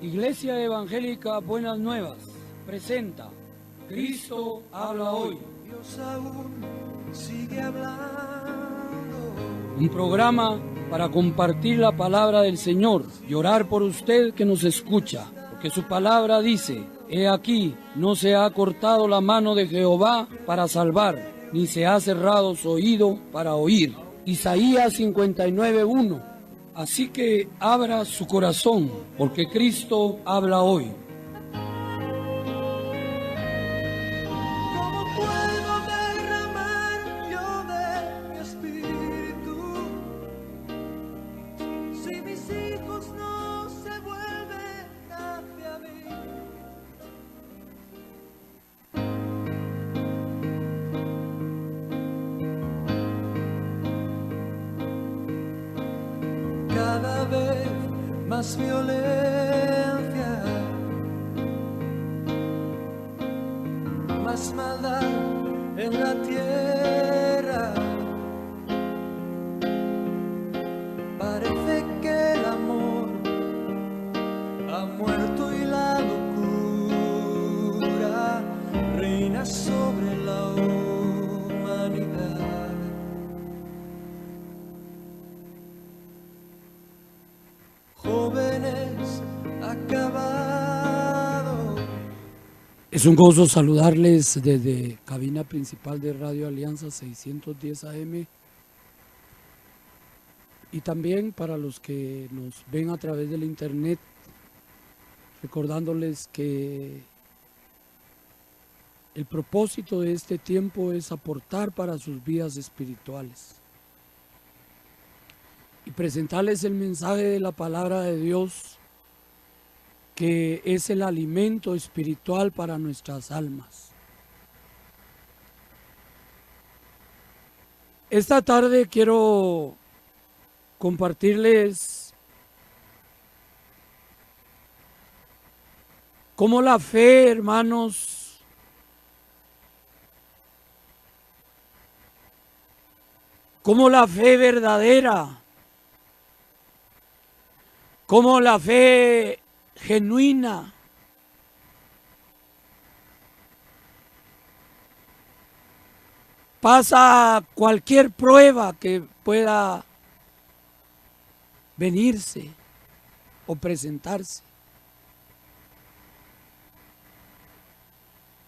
Iglesia Evangélica Buenas Nuevas presenta Cristo habla hoy. Dios aún sigue hablando. Un programa para compartir la palabra del Señor y orar por usted que nos escucha, porque su palabra dice: he aquí, no se ha cortado la mano de Jehová para salvar, ni se ha cerrado su oído para oír. Isaías 59:1. Así que abra su corazón, porque Cristo habla hoy. ¿Cómo puedo derramar yo de mi espíritu si mis hijos no se vuelven hacia mí? Cada vez más violencia, más maldad en la tierra. Parece que el amor ha muerto y la locura reina sobre la humanidad. Jóvenes acabados. Es un gozo saludarles desde cabina principal de Radio Alianza 610 AM y también para los que nos ven a través del internet, recordándoles que el propósito de este tiempo es aportar para sus vidas espirituales y presentarles el mensaje de la palabra de Dios, que es el alimento espiritual para nuestras almas. Esta tarde quiero compartirles cómo la fe, hermanos, cómo la fe verdadera, cómo la fe genuina pasa cualquier prueba que pueda venirse o presentarse.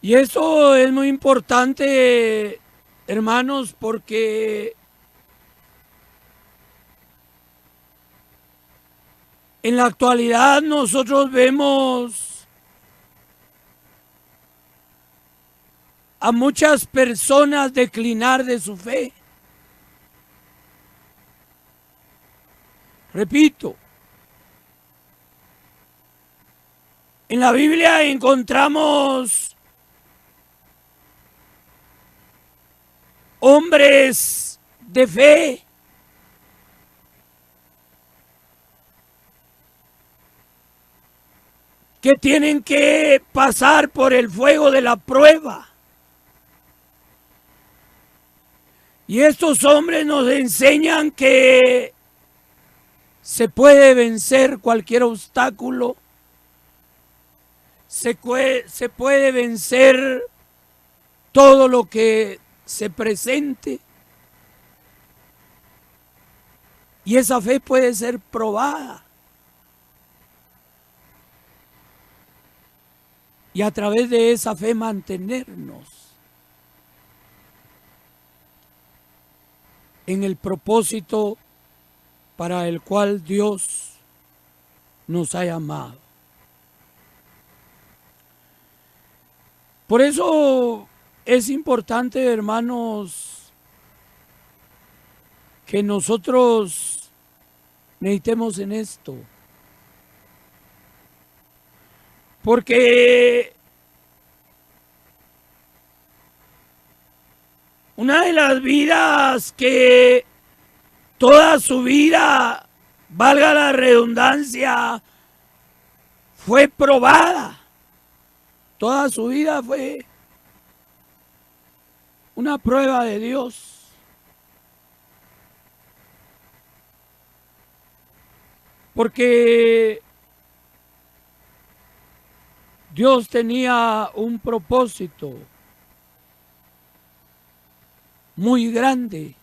Y eso es muy importante, hermanos, porque en la actualidad nosotros vemos a muchas personas declinar de su fe. Repito, en la Biblia encontramos hombres de fe que tienen que pasar por el fuego de la prueba. Y estos hombres nos enseñan que se puede vencer cualquier obstáculo, se puede vencer todo lo que se presente, y esa fe puede ser probada. Y a través de esa fe mantenernos en el propósito para el cual Dios nos ha llamado. Por eso es importante, hermanos, que nosotros meditemos en esto. Porque una de las vidas que toda su vida, valga la redundancia, fue probada. Toda su vida fue una prueba de Dios. Porque Dios tenía un propósito muy grande.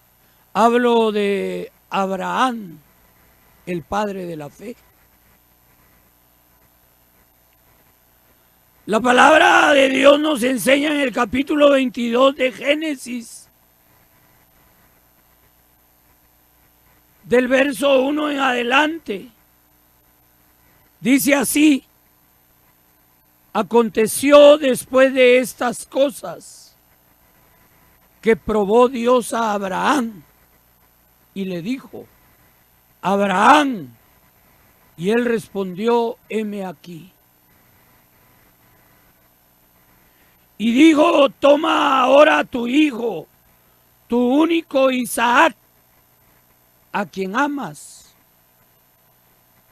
Hablo de Abraham, el padre de la fe. La palabra de Dios nos enseña en el capítulo 22 de Génesis, del verso 1 en adelante. Dice así: aconteció después de estas cosas que probó Dios a Abraham y le dijo: Abraham. Y él respondió: heme aquí. Y dijo: toma ahora a tu hijo, tu único Isaac, a quien amas,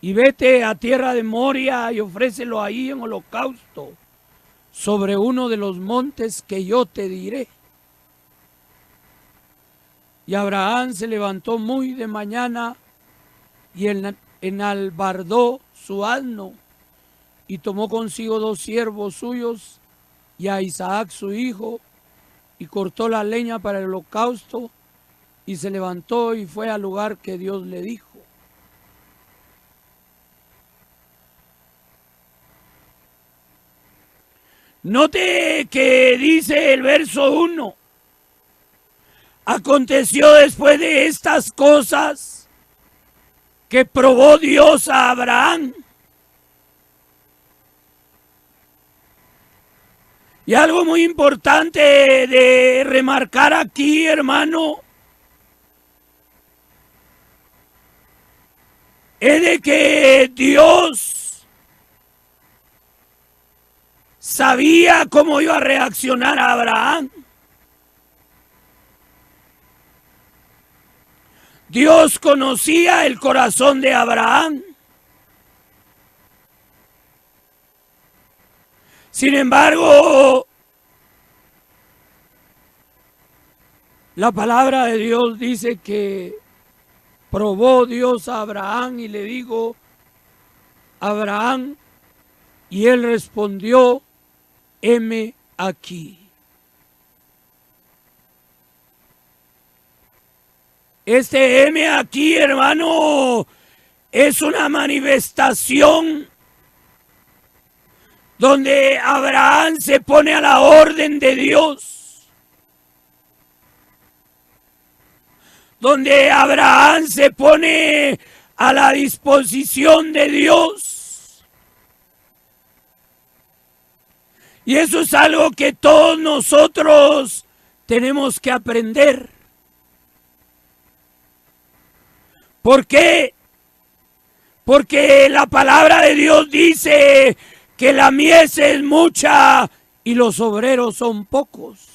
y vete a tierra de Moria y ofrécelo ahí en holocausto sobre uno de los montes que yo te diré. Y Abraham se levantó muy de mañana y enalbardó su asno y tomó consigo 2 siervos suyos y a Isaac su hijo, y cortó la leña para el holocausto, y se levantó y fue al lugar que Dios le dijo. Note que dice el verso 1: aconteció después de estas cosas que probó Dios a Abraham. Y algo muy importante de remarcar aquí, hermano, es de que Dios sabía cómo iba a reaccionar a Abraham. Dios conocía el corazón de Abraham. Sin embargo, la palabra de Dios dice que probó Dios a Abraham y le dijo: Abraham, y él respondió: heme aquí. Este heme aquí, hermano, es una manifestación donde Abraham se pone a la orden de Dios, donde Abraham se pone a la disposición de Dios. Y eso es algo que todos nosotros tenemos que aprender. ¿Por qué? Porque la palabra de Dios dice que la mies es mucha y los obreros son pocos.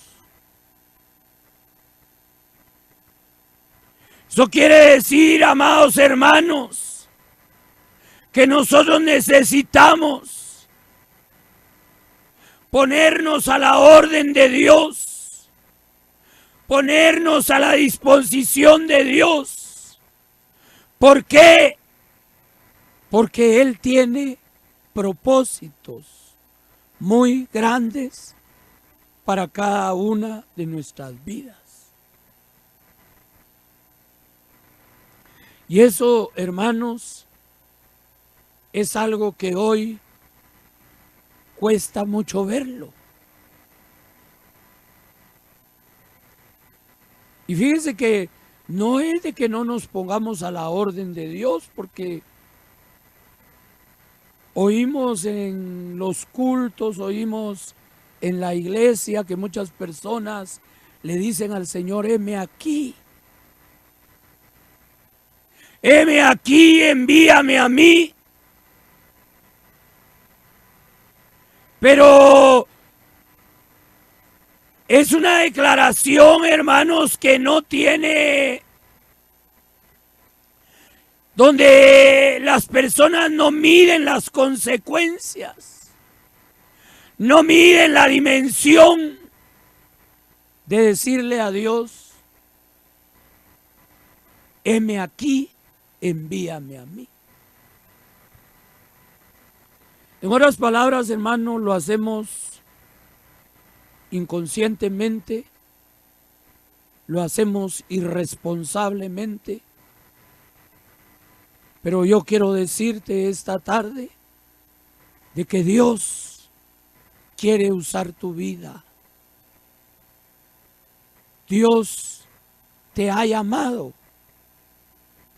Eso quiere decir, amados hermanos, que nosotros necesitamos ponernos a la orden de Dios, ponernos a la disposición de Dios. ¿Por qué? Porque Él tiene propósitos muy grandes para cada una de nuestras vidas. Y eso, hermanos, es algo que hoy cuesta mucho verlo. Y fíjense que no es de que no nos pongamos a la orden de Dios, porque oímos en los cultos, oímos en la iglesia que muchas personas le dicen al Señor: heme aquí. Heme aquí, envíame a mí. Pero es una declaración, hermanos, que no tiene, donde las personas no miden las consecuencias, no miden la dimensión de decirle a Dios: heme aquí, envíame a mí. En otras palabras, hermano, lo hacemos inconscientemente, lo hacemos irresponsablemente, pero yo quiero decirte esta tarde de que Dios quiere usar tu vida. Dios te ha llamado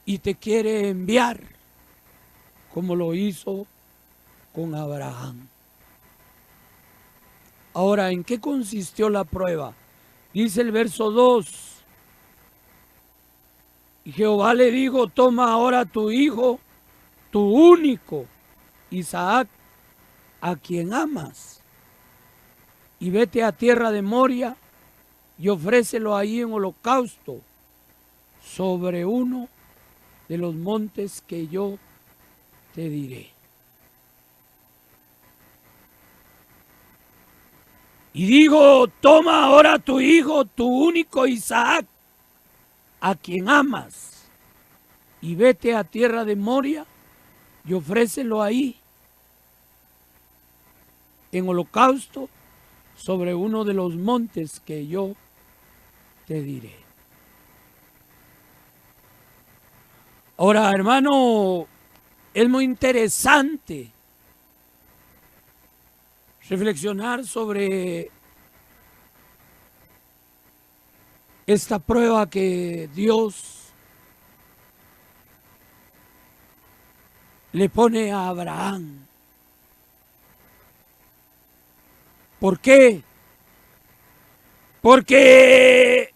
y te quiere enviar como lo hizo con Abraham. Ahora, ¿en qué consistió la prueba? Dice el verso 2. Y Jehová le dijo, toma ahora tu hijo, tu único, Isaac, a quien amas, y vete a tierra de Moria y ofrécelo ahí en holocausto sobre uno de los montes que yo te diré. Y digo, toma ahora tu hijo, tu único Isaac, a quien amas, y vete a tierra de Moria y ofrécelo ahí en holocausto sobre uno de los montes que yo te diré. Ahora, hermano, es muy interesante reflexionar sobre esta prueba que Dios le pone a Abraham. ¿Por qué? Porque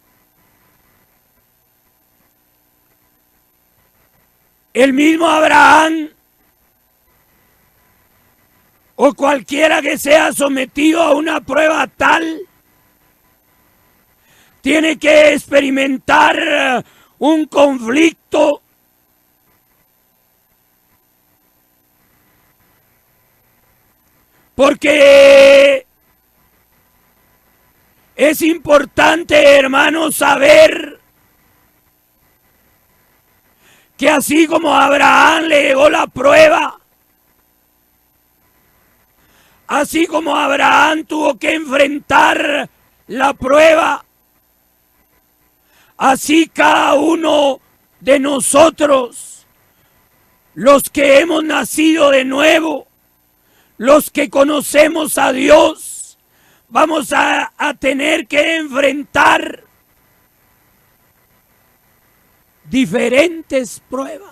el mismo Abraham o cualquiera que sea sometido a una prueba tal tiene que experimentar un conflicto porque es importante, hermanos, saber que así como a Abraham le llegó la prueba, así como Abraham tuvo que enfrentar la prueba, así cada uno de nosotros, los que hemos nacido de nuevo, los que conocemos a Dios, vamos a tener que enfrentar diferentes pruebas.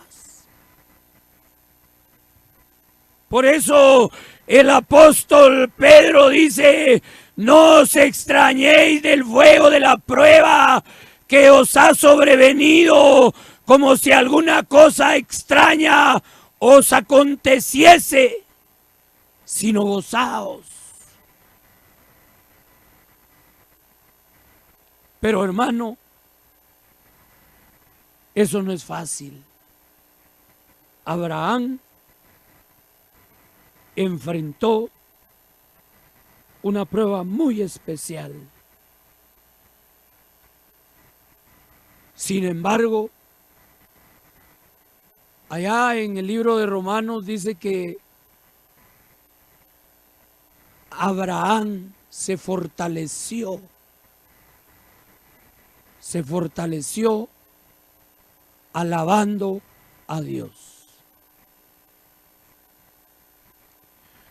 Por eso el apóstol Pedro dice, no os extrañéis del fuego de la prueba que os ha sobrevenido, como si alguna cosa extraña os aconteciese, sino gozaos. Pero hermano, eso no es fácil. Abraham enfrentó una prueba muy especial. Sin embargo, allá en el libro de Romanos dice que Abraham se fortaleció alabando a Dios.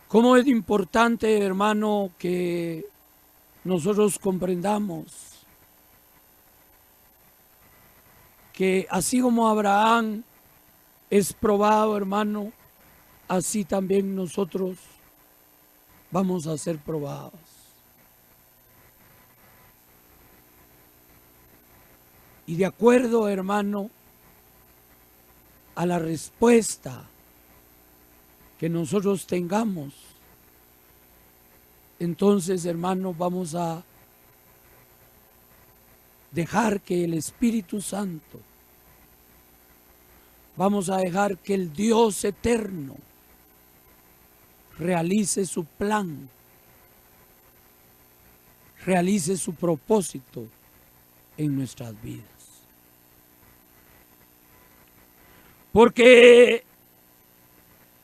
¿Cómo es importante, hermano, que nosotros comprendamos que así como Abraham es probado, hermano, así también nosotros vamos a ser probados. Y de acuerdo, hermano, a la respuesta que nosotros tengamos, entonces, hermano, vamos a dejar que el Espíritu Santo, vamos a dejar que el Dios eterno realice su plan, realice su propósito en nuestras vidas. Porque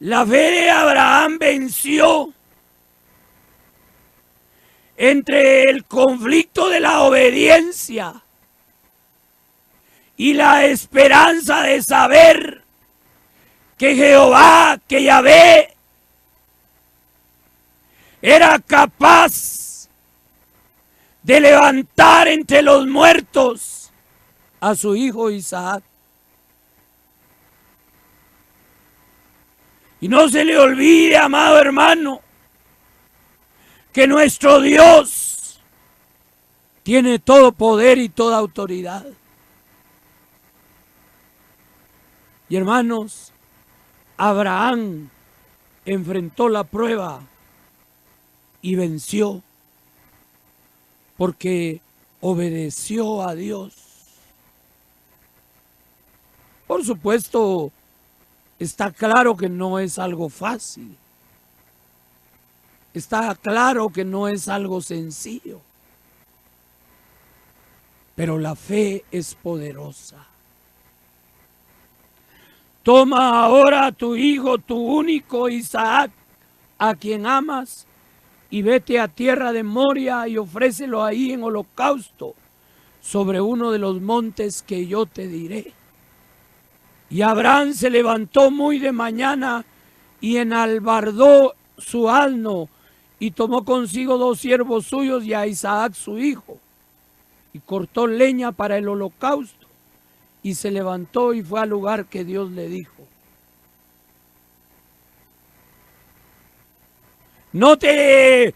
La fe de Abraham venció entre el conflicto de la obediencia y la esperanza de saber que Jehová, que Yahvé, era capaz de levantar entre los muertos a su hijo Isaac. Y no se le olvide, amado hermano, que nuestro Dios tiene todo poder y toda autoridad. Y hermanos, Abraham enfrentó la prueba y venció porque obedeció a Dios. Por supuesto, está claro que no es algo fácil. Está claro que no es algo sencillo. Pero la fe es poderosa. Toma ahora a tu hijo, tu único Isaac, a quien amas, y vete a tierra de Moria y ofrécelo ahí en holocausto sobre uno de los montes que yo te diré. Y Abraham se levantó muy de mañana y enalbardó su asno y tomó consigo 2 siervos suyos y a Isaac su hijo, y cortó leña para el holocausto, y se levantó y fue al lugar que Dios le dijo. Note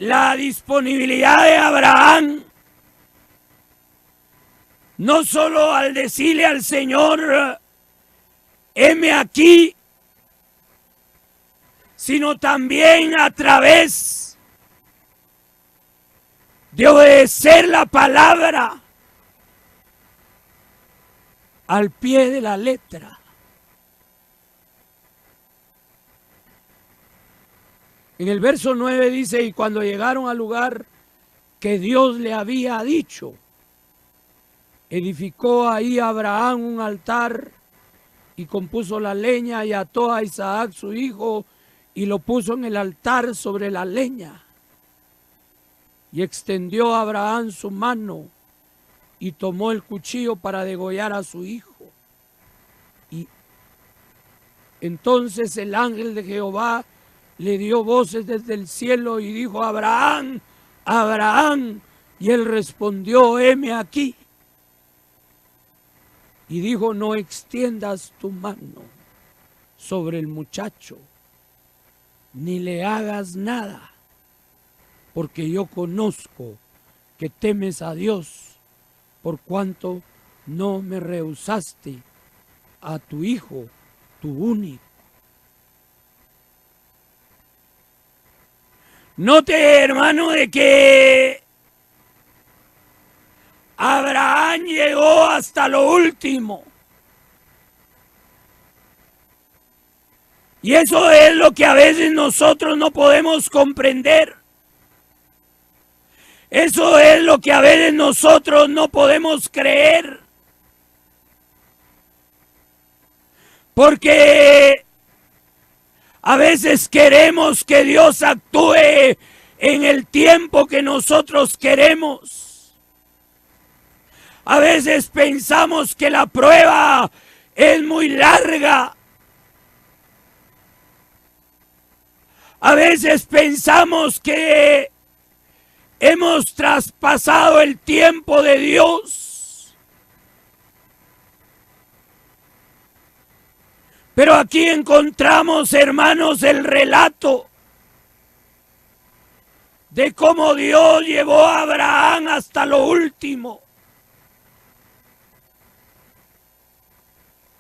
la disponibilidad de Abraham, no solo al decirle al Señor, heme aquí, sino también a través de obedecer la palabra al pie de la letra. En el verso 9 dice, y cuando llegaron al lugar que Dios le había dicho, edificó ahí Abraham un altar y compuso la leña y ató a Isaac su hijo y lo puso en el altar sobre la leña. Y extendió a Abraham su mano y tomó el cuchillo para degollar a su hijo. Y entonces el ángel de Jehová le dio voces desde el cielo y dijo, Abraham, Abraham. Y él respondió, heme aquí. Y dijo, no extiendas tu mano sobre el muchacho, ni le hagas nada, porque yo conozco que temes a Dios, por cuanto no me rehusaste a tu hijo, tu único. Note, hermano, de que Abraham llegó hasta lo último. Y eso es lo que a veces nosotros no podemos comprender. Eso es lo que a veces nosotros no podemos creer. Porque a veces queremos que Dios actúe en el tiempo que nosotros queremos. A veces pensamos que la prueba es muy larga. A veces pensamos que hemos traspasado el tiempo de Dios. Pero aquí encontramos, hermanos, el relato de cómo Dios llevó a Abraham hasta lo último.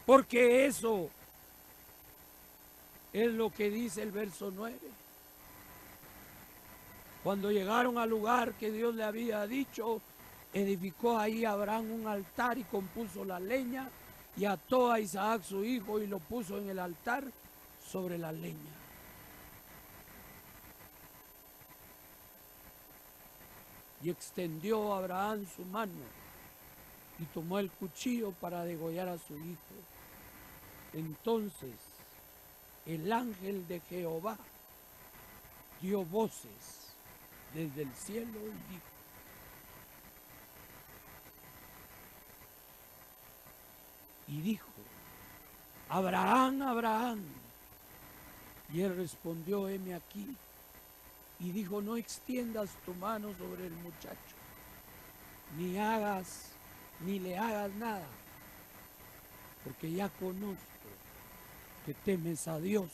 Porque eso es lo que dice el verso 9. Cuando llegaron al lugar que Dios le había dicho, edificó ahí Abraham un altar y compuso la leña y ató a Isaac su hijo y lo puso en el altar sobre la leña. Y extendió Abraham su mano y tomó el cuchillo para degollar a su hijo. Entonces el ángel de Jehová dio voces desde el cielo y dijo, Abraham, Abraham. Y él respondió, heme aquí. Y dijo, no extiendas tu mano sobre el muchacho, ni le hagas nada, porque ya conozco que temes a Dios,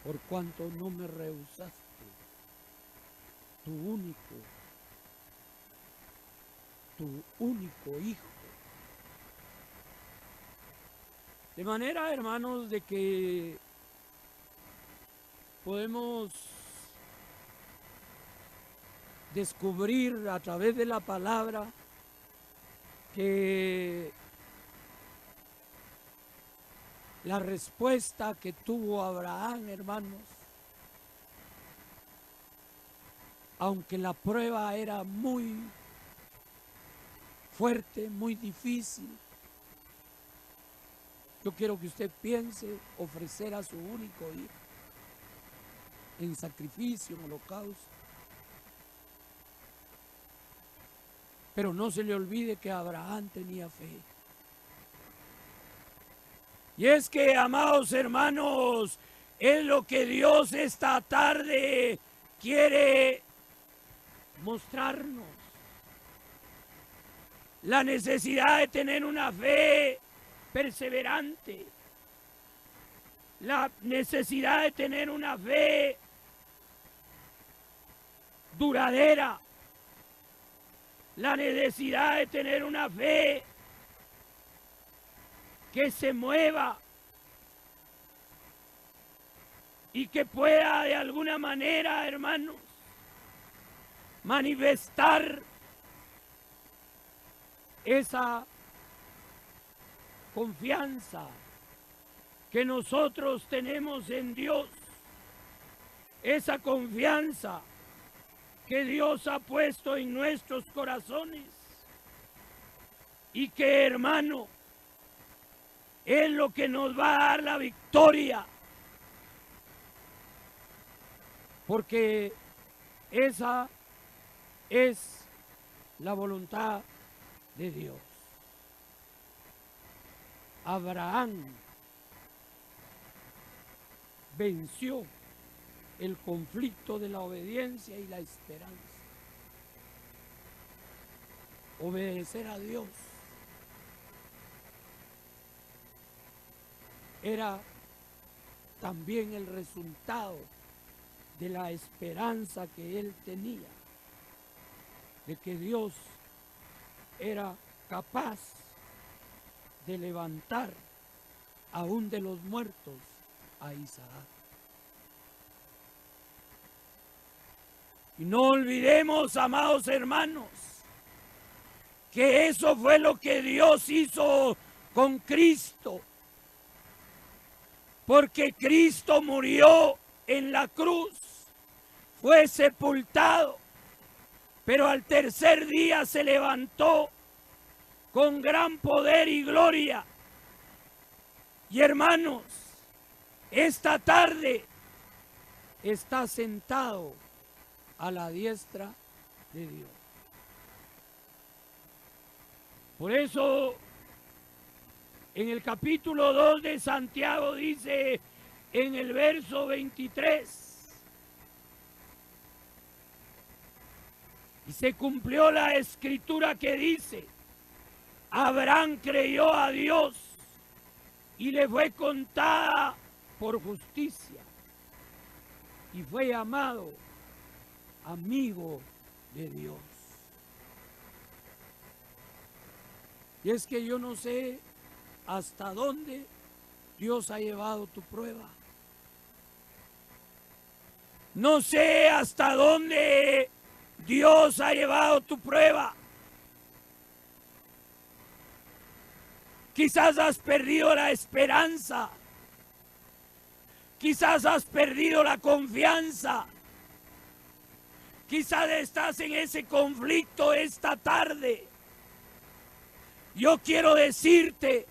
por cuanto no me rehusaste tu único hijo. De manera, hermanos, de que podemos descubrir a través de la palabra que la respuesta que tuvo Abraham, hermanos, aunque la prueba era muy fuerte, muy difícil, yo quiero que usted piense ofrecer a su único hijo en sacrificio, en holocausto. Pero no se le olvide que Abraham tenía fe. Y es que, amados hermanos, es lo que Dios esta tarde quiere mostrarnos. La necesidad de tener una fe perseverante. La necesidad de tener una fe duradera. La necesidad de tener una fe que se mueva y que pueda de alguna manera, hermanos, manifestar esa confianza que nosotros tenemos en Dios, esa confianza que Dios ha puesto en nuestros corazones y que, hermano, es lo que nos va a dar la victoria, porque esa es la voluntad de Dios. Abraham venció el conflicto de la obediencia y la esperanza. Obedecer a Dios era también el resultado de la esperanza que él tenía, de que Dios era capaz de levantar aún de los muertos a Isaac. Y no olvidemos, amados hermanos, que eso fue lo que Dios hizo con Cristo. Porque Cristo murió en la cruz, fue sepultado, pero al tercer día se levantó con gran poder y gloria. Y hermanos, esta tarde está sentado a la diestra de Dios. Por eso, en el capítulo 2 de Santiago dice, en el verso 23, y se cumplió la escritura que dice, Abraham creyó a Dios y le fue contada por justicia y fue llamado amigo de Dios. Y es que yo no sé hasta dónde Dios ha llevado tu prueba. No sé hasta dónde Dios ha llevado tu prueba. Quizás has perdido la esperanza. Quizás has perdido la confianza. Quizás estás en ese conflicto esta tarde. Yo quiero decirte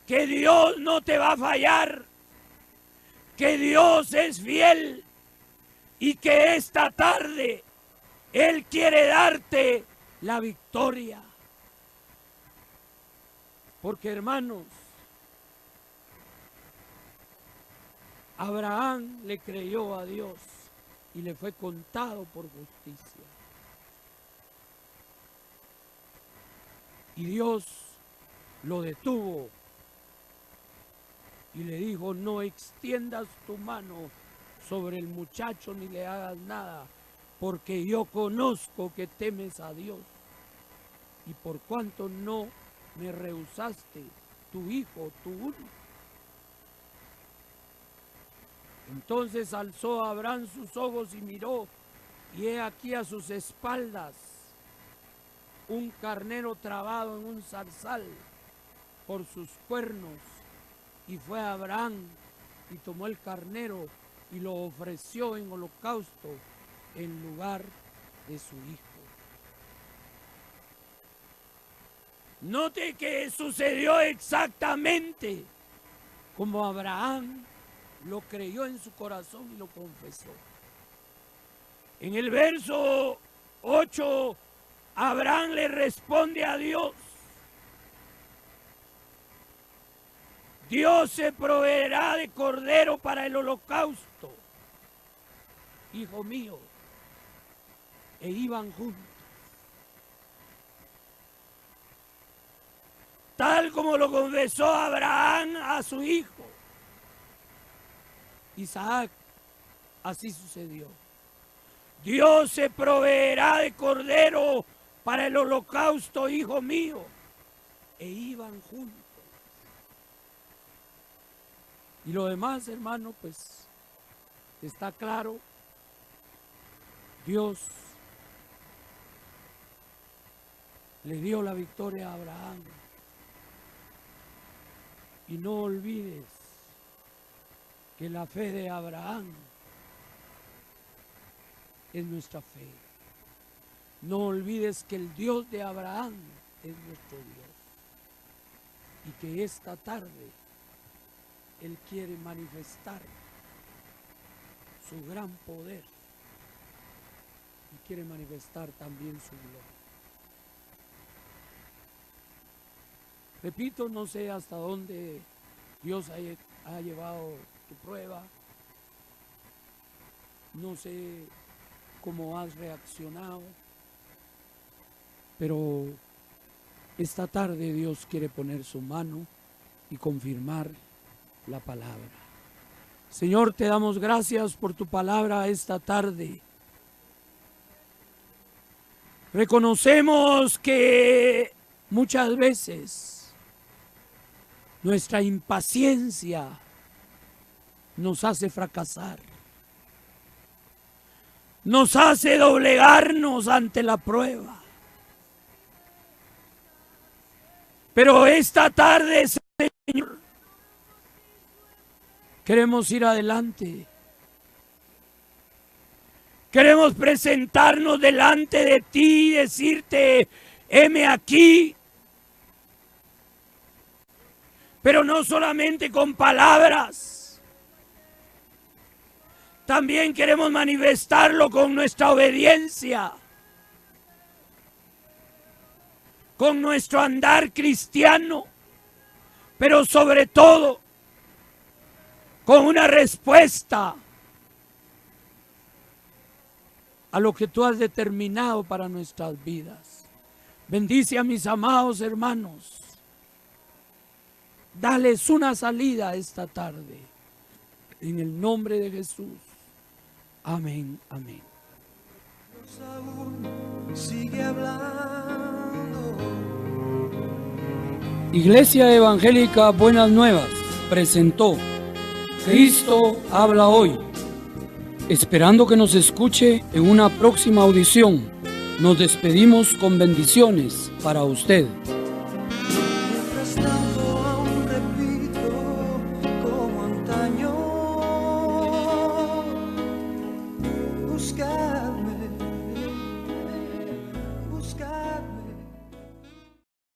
que Dios no te va a fallar. que Dios es fiel y que esta tarde Él quiere darte la victoria. Porque, hermanos, Abraham le creyó a Dios y le fue contado por justicia. Y Dios lo detuvo y le dijo: no extiendas tu mano sobre el muchacho ni le hagas nada, porque yo conozco que temes a Dios. Y por cuanto no me rehusaste tu hijo, tu único. Entonces alzó Abraham sus ojos y miró, y he aquí a sus espaldas un carnero trabado en un zarzal por sus cuernos. Y fue Abraham y tomó el carnero y lo ofreció en holocausto en lugar de su hijo. Note que sucedió exactamente como Abraham lo creyó en su corazón y lo confesó. En el verso 8, Abraham le responde a Dios: Dios se proveerá de cordero para el holocausto, hijo mío. E iban juntos. Tal como lo confesó Abraham a su hijo Isaac, así sucedió. Dios se proveerá de cordero para el holocausto, hijo mío. E iban juntos. Y lo demás, hermano, pues está claro. Dios le dio la victoria a Abraham. Y no olvides que la fe de Abraham es nuestra fe. No olvides que el Dios de Abraham es nuestro Dios. Y que esta tarde Él quiere manifestar su gran poder y quiere manifestar también su gloria. Repito, no sé hasta dónde Dios ha llevado tu prueba. No sé cómo has reaccionado. Pero esta tarde Dios quiere poner su mano y confirmar la palabra. Señor, te damos gracias por tu palabra esta tarde. Reconocemos que muchas veces nuestra impaciencia nos hace fracasar, nos hace doblegarnos ante la prueba. Pero esta tarde, Señor, queremos ir adelante. Queremos presentarnos delante de ti y decirte: heme aquí. Pero no solamente con palabras, también queremos manifestarlo con nuestra obediencia, con nuestro andar cristiano, pero sobre todo con una respuesta a lo que tú has determinado para nuestras vidas. Bendice a mis amados hermanos. Dales una salida esta tarde. En el nombre de Jesús. Amén, amén. Dios aún sigue hablando. Iglesia Evangélica Buenas Nuevas presentó Cristo habla hoy. Esperando que nos escuche en una próxima audición. Nos despedimos con bendiciones para usted.